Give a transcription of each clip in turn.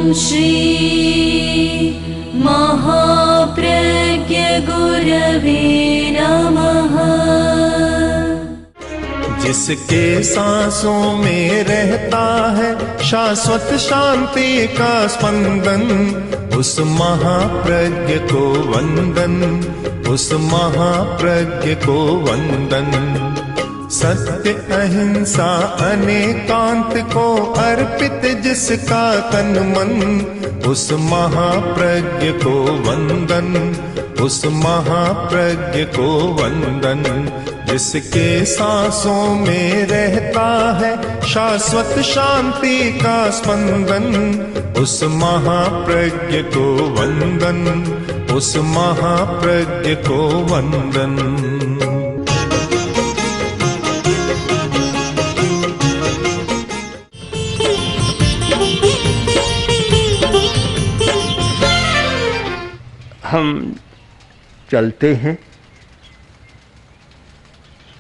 श्री महाप्रज्ञ गुरवे नमः। जिसके सांसों में रहता है शाश्वत शांति का स्पंदन, उस महाप्रज्ञ को वंदन, उस महाप्रज्ञ को वंदन। सत्य अहिंसा अनेकांत को अर्पित जिसका तन मन, उस महाप्रज्ञ को वंदन, उस महाप्रज्ञ को वंदन। जिसके सांसों में रहता है शाश्वत शांति का स्पंदन, उस महाप्रज्ञ को वंदन, उस महाप्रज्ञ को वंदन। हम चलते हैं,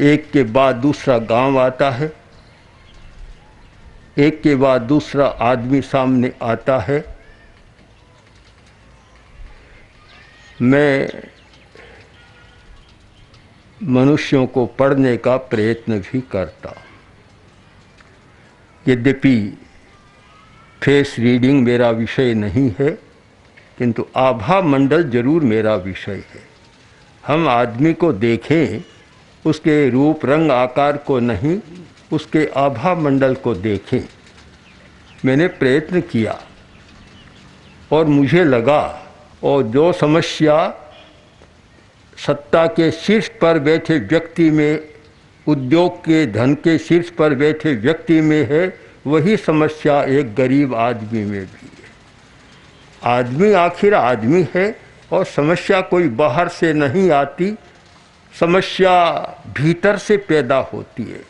एक के बाद दूसरा गांव आता है, एक के बाद दूसरा आदमी सामने आता है। मैं मनुष्यों को पढ़ने का प्रयत्न भी करता हूँ। यद्यपि फेस रीडिंग मेरा विषय नहीं है, किंतु आभा मंडल जरूर मेरा विषय है। हम आदमी को देखें, उसके रूप रंग आकार को नहीं, उसके आभा मंडल को देखें। मैंने प्रयत्न किया और मुझे लगा, और जो समस्या सत्ता के शीर्ष पर बैठे व्यक्ति में, उद्योग के धन के शीर्ष पर बैठे व्यक्ति में है, वही समस्या एक गरीब आदमी में भी है। आदमी आखिर आदमी है और समस्या कोई बाहर से नहीं आती, समस्या भीतर से पैदा होती है,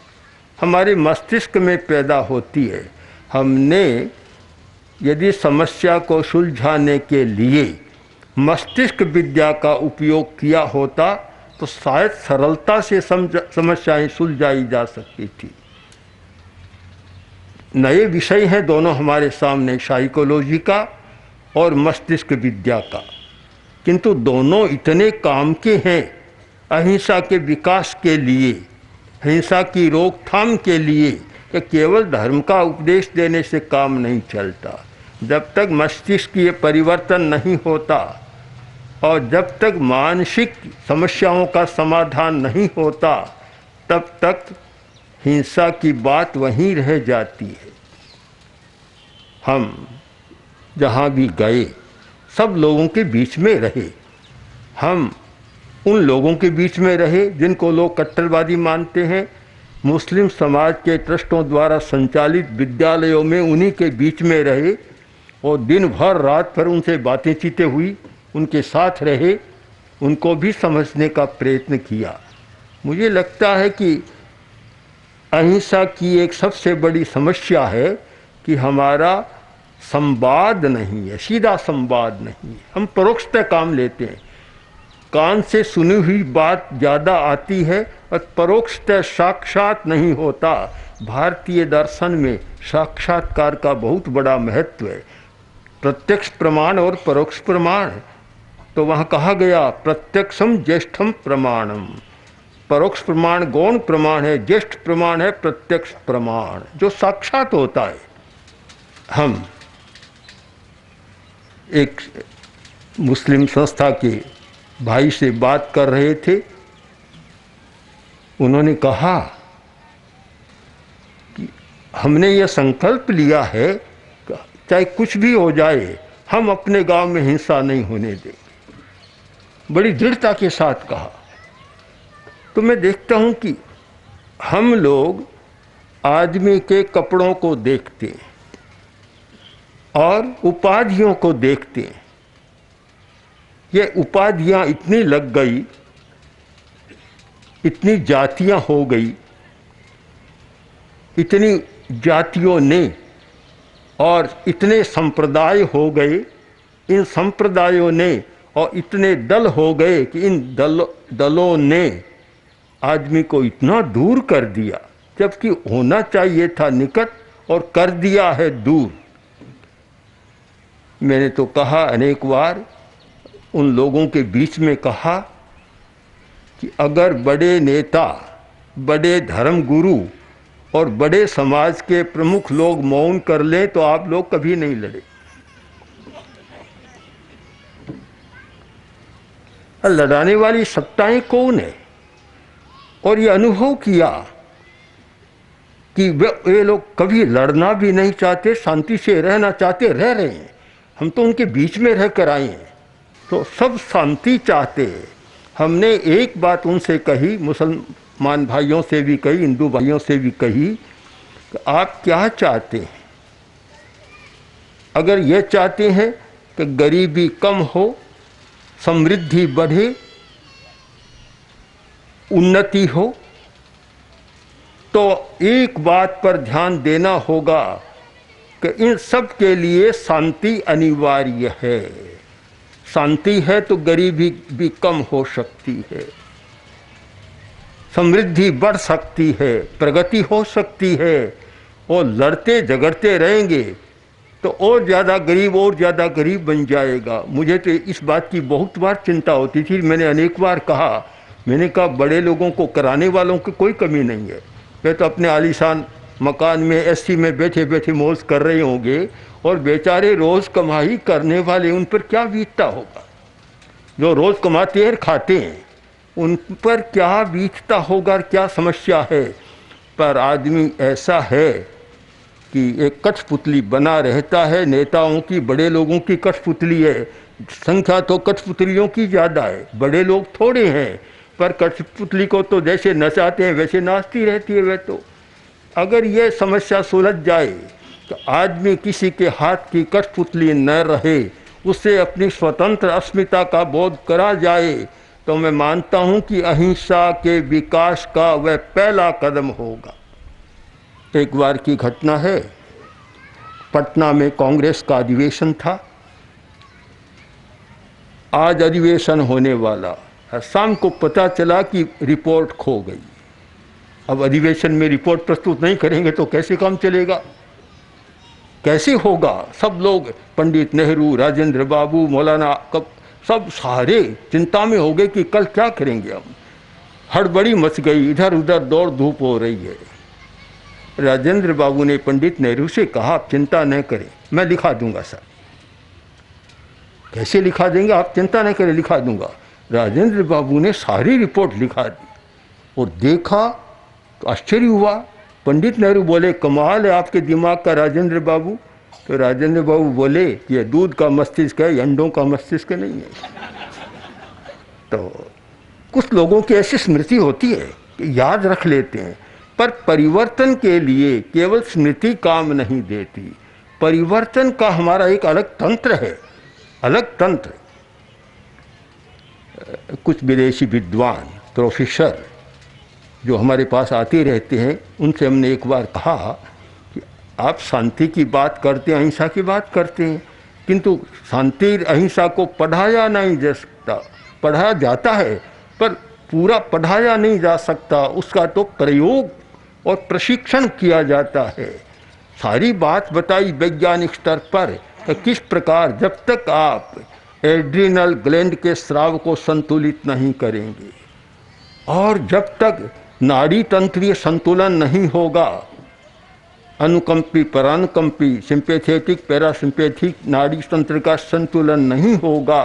हमारे मस्तिष्क में पैदा होती है। हमने यदि समस्या को सुलझाने के लिए मस्तिष्क विद्या का उपयोग किया होता तो शायद सरलता से समस्याएं सुलझाई जा सकती थी। नए विषय हैं दोनों हमारे सामने, साइकोलॉजी का और मस्तिष्क विद्या का, किंतु दोनों इतने काम के हैं अहिंसा के विकास के लिए, हिंसा की रोकथाम के लिए, कि केवल धर्म का उपदेश देने से काम नहीं चलता। जब तक मस्तिष्क की परिवर्तन नहीं होता और जब तक मानसिक समस्याओं का समाधान नहीं होता, तब तक हिंसा की बात वहीं रह जाती है। हम जहाँ भी गए सब लोगों के बीच में रहे। हम उन लोगों के बीच में रहे जिनको लोग कट्टरवादी मानते हैं। मुस्लिम समाज के ट्रस्टों द्वारा संचालित विद्यालयों में उन्हीं के बीच में रहे और दिन भर रात भर उनसे बातें चीतें हुई, उनके साथ रहे, उनको भी समझने का प्रयत्न किया। मुझे लगता है कि अहिंसा की एक सबसे बड़ी समस्या है कि हमारा संवाद नहीं है, सीधा संवाद नहीं है। हम परोक्षतः काम लेते हैं, कान से सुनी हुई बात ज़्यादा आती है और परोक्षतः साक्षात नहीं होता। भारतीय दर्शन में साक्षात्कार का बहुत बड़ा महत्व है, प्रत्यक्ष प्रमाण और परोक्ष प्रमाण। तो वहाँ कहा गया प्रत्यक्षम ज्येष्ठम प्रमाणम। परोक्ष प्रमाण गौण प्रमाण है, ज्येष्ठ प्रमाण है प्रत्यक्ष प्रमाण, जो साक्षात होता है। हम एक मुस्लिम संस्था के भाई से बात कर रहे थे। उन्होंने कहा कि हमने यह संकल्प लिया है कि चाहे कुछ भी हो जाए हम अपने गांव में हिंसा नहीं होने देंगे। बड़ी दृढ़ता के साथ कहा। तो मैं देखता हूं कि हम लोग आदमी के कपड़ों को देखते हैं और उपाधियों को देखते हैं। ये उपाधियां इतनी लग गई, इतनी जातियां हो गई, इतनी जातियों ने और इतने संप्रदाय हो गए, इन संप्रदायों ने और इतने दल हो गए कि इन दलों ने आदमी को इतना दूर कर दिया, जबकि होना चाहिए था निकट, और कर दिया है दूर। मैंने तो कहा अनेक बार, उन लोगों के बीच में कहा कि अगर बड़े नेता, बड़े धर्मगुरु और बड़े समाज के प्रमुख लोग मौन कर लें तो आप लोग कभी नहीं लड़े। लड़ाने वाली सत्ताएं कौन है? और ये अनुभव किया कि वे लोग कभी लड़ना भी नहीं चाहते, शांति से रहना चाहते, रह रहे हैं। हम तो उनके बीच में रह कर आए हैं, तो सब शांति चाहते हैं। हमने एक बात उनसे कही, मुसलमान भाइयों से भी कही, हिंदू भाइयों से भी कही कि आप क्या चाहते हैं? अगर ये चाहते हैं कि गरीबी कम हो, समृद्धि बढ़े, उन्नति हो, तो एक बात पर ध्यान देना होगा कि इन सब के लिए शांति अनिवार्य है। शांति है तो गरीबी भी कम हो सकती है, समृद्धि बढ़ सकती है, प्रगति हो सकती है। और लड़ते झगड़ते रहेंगे तो और ज़्यादा गरीब बन जाएगा। मुझे तो इस बात की बहुत बार चिंता होती थी। मैंने अनेक बार कहा, मैंने कहा बड़े लोगों को कराने वालों की कोई कमी नहीं है। वे तो अपने आलीशान मकान में एसी में बैठे बैठे मौज कर रहे होंगे, और बेचारे रोज़ कमाई करने वाले, उन पर क्या बीतता होगा? जो रोज़ कमाते हैं खाते हैं, उन पर क्या बीतता होगा, क्या समस्या है? पर आदमी ऐसा है कि एक कठपुतली बना रहता है नेताओं की, बड़े लोगों की कठपुतली है। संख्या तो कठपुतलियों की ज़्यादा है, बड़े लोग थोड़े हैं, पर कठपुतली को तो जैसे नचाते हैं वैसे नाचती रहती है। वे तो अगर ये समस्या सुलझ जाए तो आदमी किसी के हाथ की कठपुतली न रहे, उससे अपनी स्वतंत्र अस्मिता का बोध करा जाए, तो मैं मानता हूँ कि अहिंसा के विकास का वह पहला कदम होगा। एक बार की घटना है, पटना में कांग्रेस का अधिवेशन था। आज अधिवेशन होने वाला, शाम को पता चला कि रिपोर्ट खो गई। अब अधिवेशन में रिपोर्ट प्रस्तुत नहीं करेंगे तो कैसे काम चलेगा, कैसे होगा? सब लोग, पंडित नेहरू, राजेंद्र बाबू, मौलाना, सब सारे चिंता में हो गए कि कल क्या करेंगे हम। हड़बड़ी मच गई, इधर उधर दौड़ धूप हो रही है। राजेंद्र बाबू ने पंडित नेहरू से कहा, आप चिंता न करें, मैं लिखा दूंगा सर। कैसे लिखा देंगे? आप चिंता न करें, लिखा दूंगा। राजेंद्र बाबू ने सारी रिपोर्ट लिखा दी और देखा तो आश्चर्य हुआ। पंडित नेहरू बोले, कमाल है आपके दिमाग का राजेंद्र बाबू। तो राजेंद्र बाबू बोले कि यह दूध का मस्तिष्क है, अंडों का मस्तिष्क नहीं है। तो कुछ लोगों की ऐसी स्मृति होती है कि याद रख लेते हैं, पर परिवर्तन के लिए केवल स्मृति काम नहीं देती। परिवर्तन का हमारा एक अलग तंत्र है, अलग तंत्र। कुछ विदेशी विद्वान, प्रोफेसर जो हमारे पास आते रहते हैं, उनसे हमने एक बार कहा कि आप शांति की बात करते हैं, अहिंसा की बात करते हैं, किंतु शांति अहिंसा को पढ़ाया नहीं जा सकता। पढ़ाया जाता है पर पूरा पढ़ाया नहीं जा सकता, उसका तो प्रयोग और प्रशिक्षण किया जाता है। सारी बात बताई वैज्ञानिक स्तर पर कि किस प्रकार, जब तक आप एड्रिनल ग्लैंड के स्राव को संतुलित नहीं करेंगे और जब तक नाड़ी तंत्रीय संतुलन नहीं होगा, अनुकंपी परानुकंपी, सिंपैथेटिक पैरासिम्पैथिक नाड़ी तंत्र का संतुलन नहीं होगा,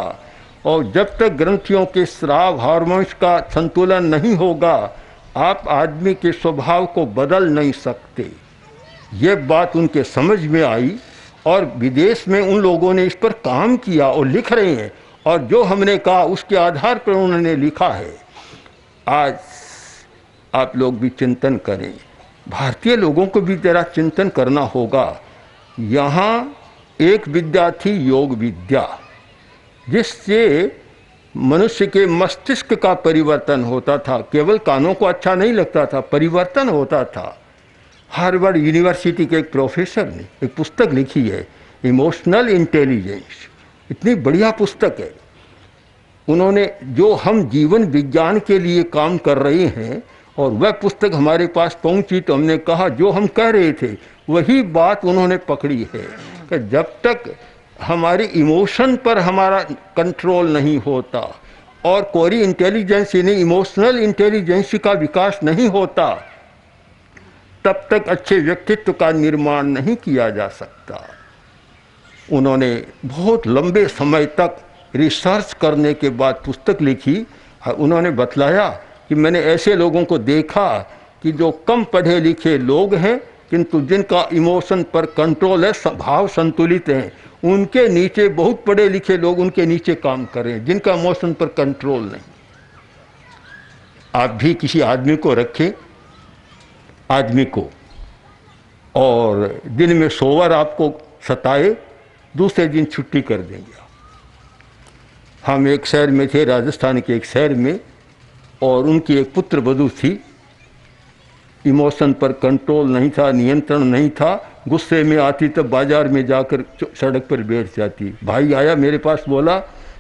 और जब तक ग्रंथियों के स्राव हार्मोन्स का संतुलन नहीं होगा, आप आदमी के स्वभाव को बदल नहीं सकते। ये बात उनके समझ में आई और विदेश में उन लोगों ने इस पर काम किया और लिख रहे हैं, और जो हमने कहा उसके आधार पर उन्होंने लिखा है। आज आप लोग भी चिंतन करें, भारतीय लोगों को भी जरा चिंतन करना होगा। यहाँ एक विद्या थी योग विद्या, जिससे मनुष्य के मस्तिष्क का परिवर्तन होता था। केवल कानों को अच्छा नहीं लगता था, परिवर्तन होता था। हार्वर्ड यूनिवर्सिटी के एक प्रोफेसर ने एक पुस्तक लिखी है, इमोशनल इंटेलिजेंस। इतनी बढ़िया पुस्तक है। उन्होंने जो हम जीवन विज्ञान के लिए काम कर रहे हैं, और वह पुस्तक हमारे पास पहुंची तो हमने कहा जो हम कह रहे थे वही बात उन्होंने पकड़ी है कि जब तक हमारे इमोशन पर हमारा कंट्रोल नहीं होता और कोरी इंटेलिजेंस यानी इमोशनल इंटेलिजेंस का विकास नहीं होता, तब तक अच्छे व्यक्तित्व का निर्माण नहीं किया जा सकता। उन्होंने बहुत लंबे समय तक रिसर्च करने के बाद पुस्तक लिखी। उन्होंने बतलाया कि मैंने ऐसे लोगों को देखा कि जो कम पढ़े लिखे लोग हैं किंतु जिनका इमोशन पर कंट्रोल है, भाव संतुलित हैं, उनके नीचे बहुत पढ़े लिखे लोग उनके नीचे काम करें जिनका इमोशन पर कंट्रोल नहीं। आप भी किसी आदमी को रखें, आदमी को, और दिन में सोवर आपको सताए, दूसरे दिन छुट्टी कर देंगे। हम एक शहर में थे, राजस्थान के एक शहर में, और उनकी एक पुत्र वधू थी। इमोशन पर कंट्रोल नहीं था, नियंत्रण नहीं था। गुस्से में आती तब बाजार में जाकर सड़क पर बैठ जाती। भाई आया मेरे पास, बोला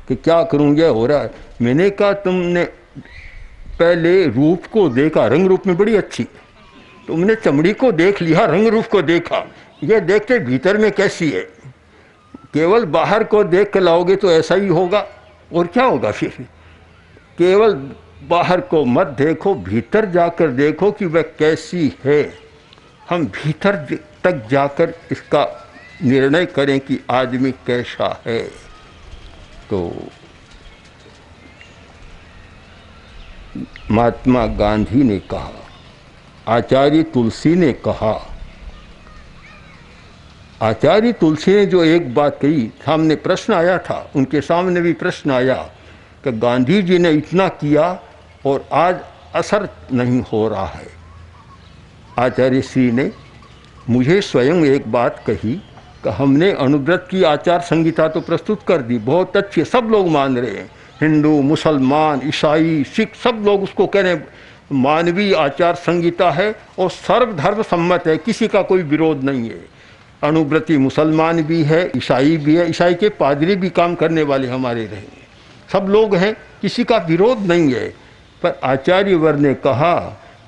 कि क्या करूँ, यह हो रहा है। मैंने कहा तुमने पहले रूप को देखा, रंग रूप में बड़ी अच्छी, तुमने चमड़ी को देख लिया, रंग रूप को देखा, यह देखते भीतर में कैसी है। केवल बाहर को देख कर लाओगे तो ऐसा ही होगा, और क्या होगा फिर। केवल बाहर को मत देखो, भीतर जाकर देखो कि वह कैसी है। हम भीतर तक जाकर इसका निर्णय करें कि आदमी कैसा है। तो महात्मा गांधी ने कहा, आचार्य तुलसी ने कहा, आचार्य तुलसी ने जो एक बात कही, सामने प्रश्न आया था, उनके सामने भी प्रश्न आया कि गांधी जी ने इतना किया और आज असर नहीं हो रहा है। आचार्य श्री ने मुझे स्वयं एक बात कही कि हमने अनुव्रत की आचार संहिता तो प्रस्तुत कर दी, बहुत अच्छी, सब लोग मान रहे हैं, हिंदू, मुसलमान, ईसाई, सिख, सब लोग उसको कह रहे हैं मानवीय आचार संहिता है और सर्वधर्म सम्मत है, किसी का कोई विरोध नहीं है। अनुव्रती मुसलमान भी है, ईसाई भी है, ईसाई के पादरी भी काम करने वाले हमारे रहे, सब लोग हैं, किसी का विरोध नहीं है। पर आचार्यवर ने कहा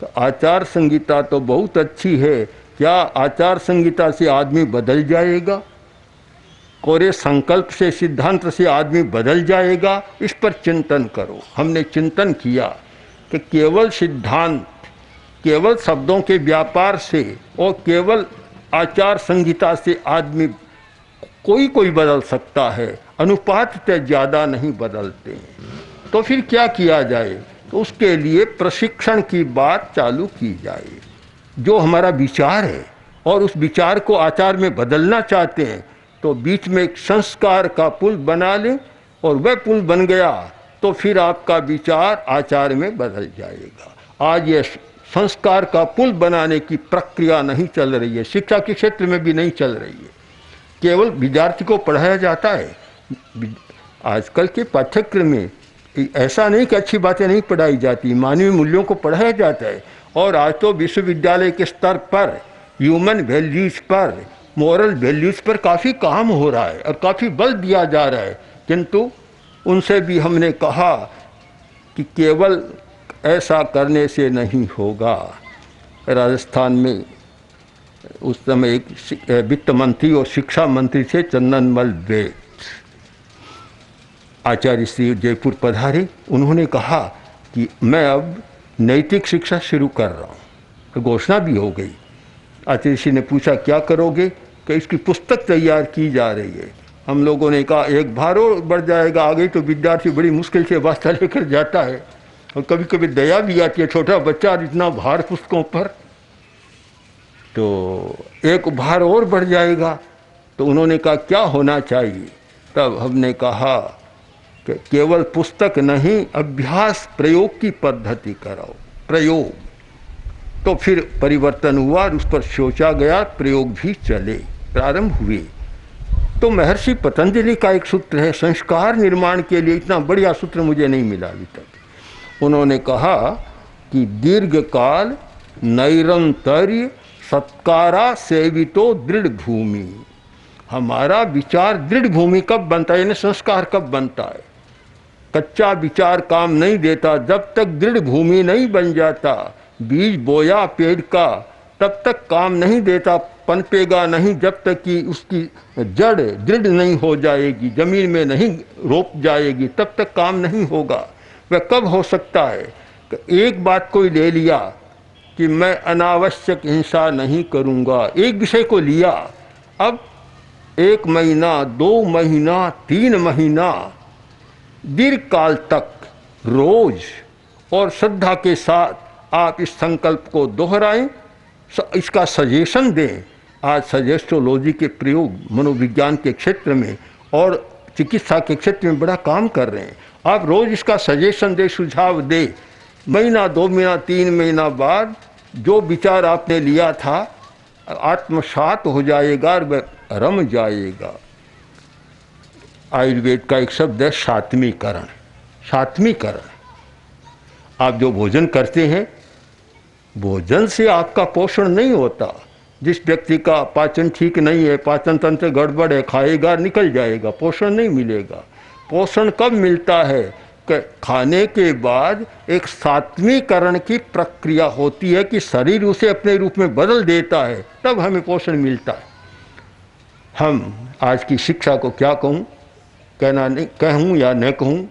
कि आचार संहिता तो बहुत अच्छी है, क्या आचार संहिता से आदमी बदल जाएगा? कोरे संकल्प से, सिद्धांत से आदमी बदल जाएगा? इस पर चिंतन करो। हमने चिंतन किया कि केवल सिद्धांत, केवल शब्दों के व्यापार से और केवल आचार संहिता से आदमी कोई बदल सकता है, अनुपात से ज़्यादा नहीं बदलते हैं। तो फिर क्या किया जाए? तो उसके लिए प्रशिक्षण की बात चालू की जाए। जो हमारा विचार है और उस विचार को आचार में बदलना चाहते हैं, तो बीच में एक संस्कार का पुल बना लें, और वह पुल बन गया तो फिर आपका विचार आचार में बदल जाएगा। आज ये संस्कार का पुल बनाने की प्रक्रिया नहीं चल रही है, शिक्षा के क्षेत्र में भी नहीं चल रही है। केवल विद्यार्थी को पढ़ाया जाता है। आजकल के पाठ्यक्रम में ऐसा नहीं कि अच्छी बातें नहीं पढ़ाई जाती, मानवीय मूल्यों को पढ़ाया जाता है। और आज तो विश्वविद्यालय के स्तर पर ह्यूमन वैल्यूज़ पर, मॉरल वैल्यूज़ पर काफ़ी काम हो रहा है और काफ़ी बल दिया जा रहा है। किंतु उनसे भी हमने कहा कि केवल ऐसा करने से नहीं होगा। राजस्थान में उस समय एक वित्त मंत्री और शिक्षा मंत्री थे, चंदनमल वैद। आचार्य श्री जयपुर पधारे, उन्होंने कहा कि मैं अब नैतिक शिक्षा शुरू कर रहा हूँ, तो घोषणा भी हो गई। आचार्य श्री ने पूछा क्या करोगे? कि इसकी पुस्तक तैयार की जा रही है। हम लोगों ने कहा एक भार और बढ़ जाएगा, आगे तो विद्यार्थी बड़ी मुश्किल से वास्ता लेकर जाता है और कभी कभी दया भी आती है, छोटा बच्चा इतना भार पुस्तकों पर, तो एक भार और बढ़ जाएगा। तो उन्होंने कहा क्या होना चाहिए? तब हमने कहा कि केवल पुस्तक नहीं, अभ्यास प्रयोग की पद्धति कराओ, प्रयोग। तो फिर परिवर्तन हुआ और उस पर सोचा गया, प्रयोग भी चले, प्रारंभ हुए। तो महर्षि पतंजलि का एक सूत्र है, संस्कार निर्माण के लिए इतना बढ़िया सूत्र मुझे नहीं मिला अभी तक। उन्होंने कहा कि दीर्घकाल नैरंतर्य सत्कारा सेवितो दृढ़ भूमि। हमारा विचार दृढ़ भूमि कब बनता है, यानी संस्कार कब बनता है? कच्चा विचार काम नहीं देता, जब तक दृढ़ भूमि नहीं बन जाता। बीज बोया पेड़ का, तब तक काम नहीं देता, पनपेगा नहीं जब तक कि उसकी जड़ दृढ़ नहीं हो जाएगी, जमीन में नहीं रोप जाएगी, तब तक काम नहीं होगा। वह कब हो सकता है कि एक बात कोई ले लिया कि मैं अनावश्यक हिंसा नहीं करूँगा, एक विषय को लिया, अब 1 महीना 2 महीना 3 महीना दीर्घ काल तक रोज और श्रद्धा के साथ आप इस संकल्प को दोहराएं, इसका सजेशन दें। आज सजेस्ट्रोलॉजी के प्रयोग मनोविज्ञान के क्षेत्र में और चिकित्सा के क्षेत्र में बड़ा काम कर रहे हैं। आप रोज इसका सजेशन दें, सुझाव दें। महीना 2 महीना 3 महीना बाद जो विचार आपने लिया था आत्मसात हो जाएगा और वह रम जाएगा। आयुर्वेद का एक शब्द है सात्मीकरण। सात्मीकरण, आप जो भोजन करते हैं, भोजन से आपका पोषण नहीं होता। जिस व्यक्ति का पाचन ठीक नहीं है, पाचन तंत्र गड़बड़ है, खाएगा निकल जाएगा, पोषण नहीं मिलेगा। पोषण कब मिलता है कि खाने के बाद एक सात्वीकरण की प्रक्रिया होती है कि शरीर उसे अपने रूप में बदल देता है, तब हमें पोषण मिलता है। हम आज की शिक्षा को क्या कहूँ, कहना नहीं, कहूँ या न कहूँ,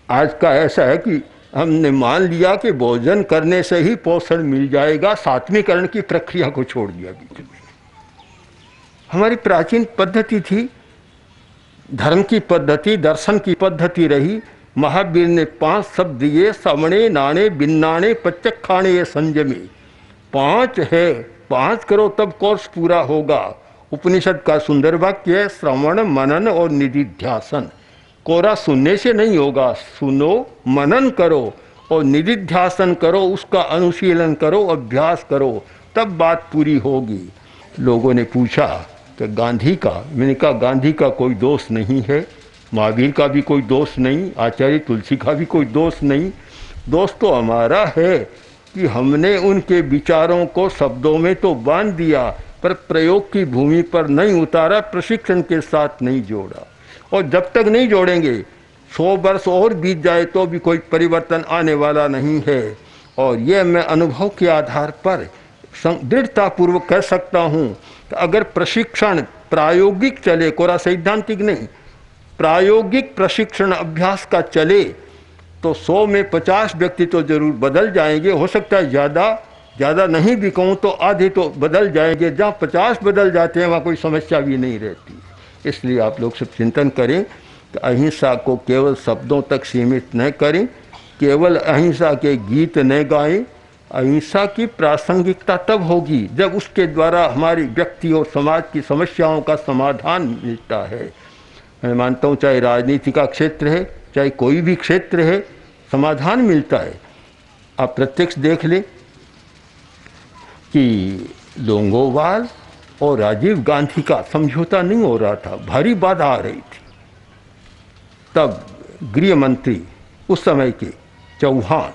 आज का ऐसा है कि हमने मान लिया कि भोजन करने से ही पोषण मिल जाएगा, सात्वीकरण की प्रक्रिया को छोड़ दिया बीच में। हमारी प्राचीन पद्धति थी, धर्म की पद्धति, दर्शन की पद्धति रही। महावीर ने 5 शब्द दिए, श्रवणे नाणे बिन्नाणे पच्चखाणे ये संयमी। 5 है, 5 करो तब कोर्स पूरा होगा। उपनिषद का सुंदर वाक्य है, श्रवण मनन और निधिध्यासन। कोरा सुनने से नहीं होगा, सुनो, मनन करो और निधिध्यासन करो, उसका अनुशीलन करो, अभ्यास करो, तब बात पूरी होगी। लोगों ने पूछा कि गांधी का, मैंने कहा गांधी का कोई दोष नहीं है, महावीर का भी कोई दोष नहीं, आचार्य तुलसी का भी कोई दोष नहीं। दोष तो हमारा है कि हमने उनके विचारों को शब्दों में तो बांध दिया पर प्रयोग की भूमि पर नहीं उतारा, प्रशिक्षण के साथ नहीं जोड़ा। और जब तक नहीं जोड़ेंगे 100 वर्ष और बीत जाए तो भी कोई परिवर्तन आने वाला नहीं है। और यह मैं अनुभव के आधार पर दृढ़तापूर्वक कह सकता हूँ कि अगर प्रशिक्षण प्रायोगिक चले, कोरा सैद्धांतिक नहीं, प्रायोगिक प्रशिक्षण अभ्यास का चले तो 100 में 50 व्यक्ति तो जरूर बदल जाएंगे। हो सकता है ज़्यादा नहीं भी कहूँ तो आधे तो बदल जाएंगे। जहाँ 50 बदल जाते हैं वहाँ कोई समस्या भी नहीं रहती। इसलिए आप लोग सब चिंतन करें कि अहिंसा को केवल शब्दों तक सीमित न करें, केवल अहिंसा के गीत न गाएं। अहिंसा की प्रासंगिकता तब होगी जब उसके द्वारा हमारी व्यक्ति और समाज की समस्याओं का समाधान मिलता है। मैं मानता हूँ चाहे राजनीति का क्षेत्र है, चाहे कोई भी क्षेत्र है, समाधान मिलता है। आप प्रत्यक्ष देख लें कि लोंगोवाल और राजीव गांधी का समझौता नहीं हो रहा था, भारी बाधा आ रही थी। तब गृह मंत्री उस समय के चौहान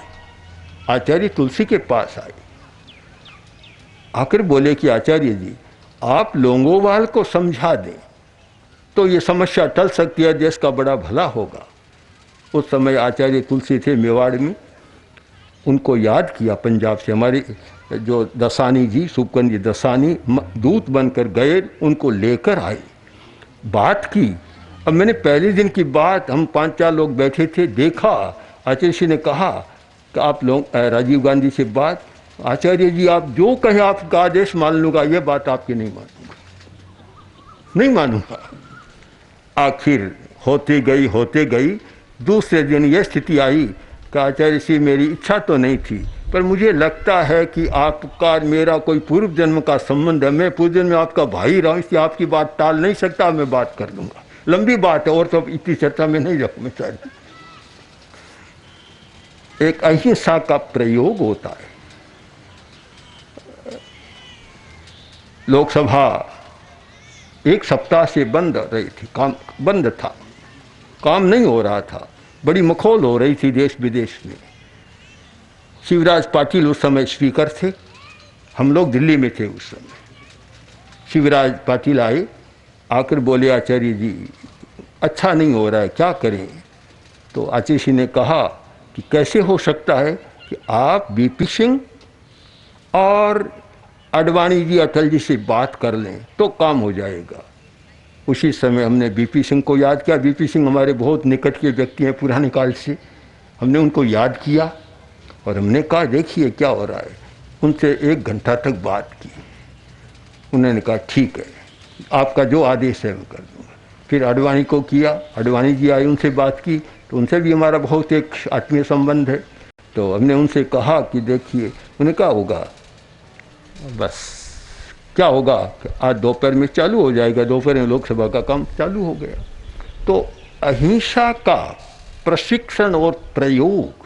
आचार्य तुलसी के पास आए, आकर बोले कि आचार्य जी आप लोंगोवाल को समझा दें तो ये समस्या टल सकती है, देश का बड़ा भला होगा। उस समय आचार्य तुलसी थे मेवाड़ में, उनको याद किया पंजाब से हमारे जो दसानी जी, सुबकंद जी दसानी दूत बनकर गए, उनको लेकर आए, बात की। अब मैंने पहले दिन की बात, हम 5-4 लोग बैठे थे, देखा आचार्य जी ने कहा कि आप लोग राजीव गांधी से बात, आचार्य जी आप जो कहें आपका आदेश मान लूँगा, ये बात आपकी नहीं मानूंगा, नहीं मानूंगा। आखिर होते गई दूसरे दिन ये स्थिति आई कि आचार्य जी मेरी इच्छा तो नहीं थी पर मुझे लगता है कि आपका मेरा कोई पूर्व जन्म का संबंध है, मैं पूर्व जन्म में आपका भाई रहा हूँ, इसलिए आपकी बात टाल नहीं सकता, मैं बात कर लूँगा। लंबी बात है और तो इतनी चर्चा में नहीं जाऊँ मैं सारी। एक अहिंसा का प्रयोग होता है। लोकसभा 1 सप्ताह से बंद रही थी, काम बंद था, काम नहीं हो रहा था, बड़ी मखौल हो रही थी देश विदेश में। शिवराज पाटिल उस समय स्पीकर थे, हम लोग दिल्ली में थे उस समय। शिवराज पाटिल आए, आकर बोले आचार्य जी अच्छा नहीं हो रहा है, क्या करें? तो आचार्य जी ने कहा कि कैसे हो सकता है कि आप बीपी सिंह और आडवाणी जी अटल जी से बात कर लें तो काम हो जाएगा। उसी समय हमने बीपी सिंह को याद किया। बीपी सिंह हमारे बहुत निकट के व्यक्ति हैं पुराने काल से। हमने उनको याद किया और हमने कहा देखिए क्या हो रहा है। उनसे 1 घंटा तक बात की। उन्होंने कहा ठीक है, आपका जो आदेश है मैं कर दूँगा। फिर आडवाणी को किया, आडवाणी जी आए, उनसे बात की, तो उनसे भी हमारा बहुत एक आत्मीय संबंध है। तो हमने उनसे कहा कि देखिए, उन्हें क्या होगा, बस क्या होगा, आज दोपहर में चालू हो जाएगा, दोपहर में लोकसभा का काम चालू हो गया। तो अहिंसा का प्रशिक्षण और प्रयोग,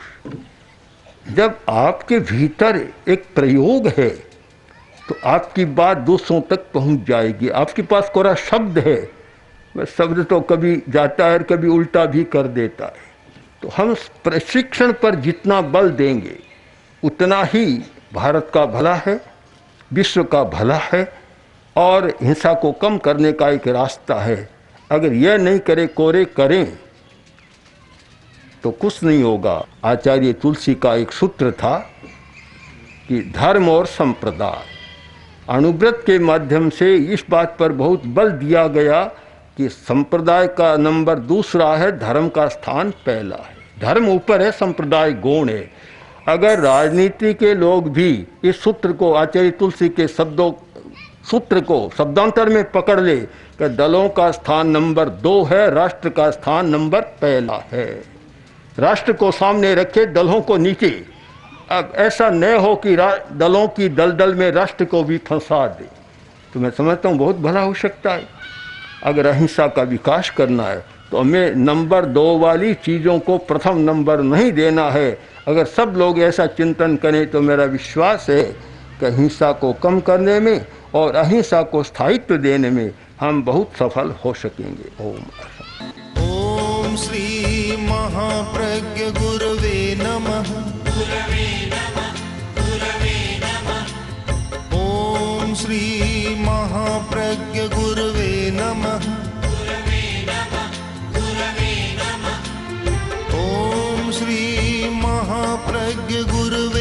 जब आपके भीतर एक प्रयोग है तो आपकी बात दूसरों तक पहुंच जाएगी। आपके पास कोरा शब्द है, वह शब्द तो कभी जाता है और कभी उल्टा भी कर देता है। तो हम प्रशिक्षण पर जितना बल देंगे उतना ही भारत का भला है, विश्व का भला है और हिंसा को कम करने का एक रास्ता है। अगर यह नहीं करे, कोरे करें तो कुछ नहीं होगा। आचार्य तुलसी का एक सूत्र था कि धर्म और संप्रदाय, अणुव्रत के माध्यम से इस बात पर बहुत बल दिया गया कि संप्रदाय का नंबर दूसरा है, धर्म का स्थान पहला है। धर्म ऊपर है, संप्रदाय गौण है। अगर राजनीति के लोग भी इस सूत्र को, आचार्य तुलसी के सूत्र को शब्दांतर में पकड़ ले कि दलों का स्थान नंबर 2 है, राष्ट्र का स्थान नंबर पहला है। राष्ट्र को सामने रखे, दलों को नीचे। अब ऐसा न हो कि दलों की दलदल में राष्ट्र को भी फंसा दे, तो मैं समझता हूँ बहुत भला हो सकता है। अगर अहिंसा का विकास करना है तो हमें नंबर 2 वाली चीज़ों को प्रथम नंबर नहीं देना है। अगर सब लोग ऐसा चिंतन करें तो मेरा विश्वास है कि हिंसा को कम करने में और अहिंसा को स्थायित्व देने में हम बहुत सफल हो सकेंगे। ओम श्री महाप्रज्ञ गुरवे नमः। ओम श्री महाप्रज्ञ गुरवे नमः। ओम श्री महाप्रज्ञ गुरवे